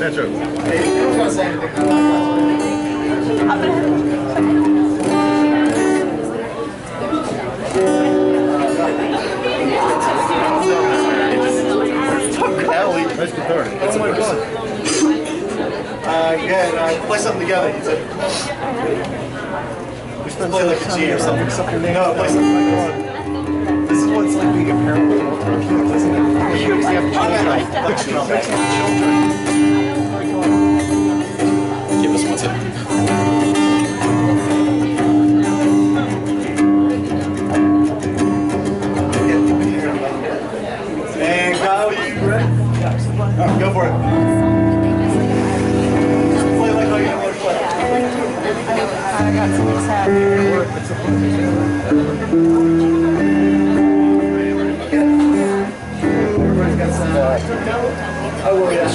Metro. Ellie, nice guitar. Oh my god. Play something together. You said. We should play like a G or something. No, play something like that. This is what it's like being a parent with multiple kids, isn't it? You have children. Give us one second. And Kyle, you ready? Yeah. Go for it. Play like how you know what to play. I got some sad. Everybody's got some. I will, yeah.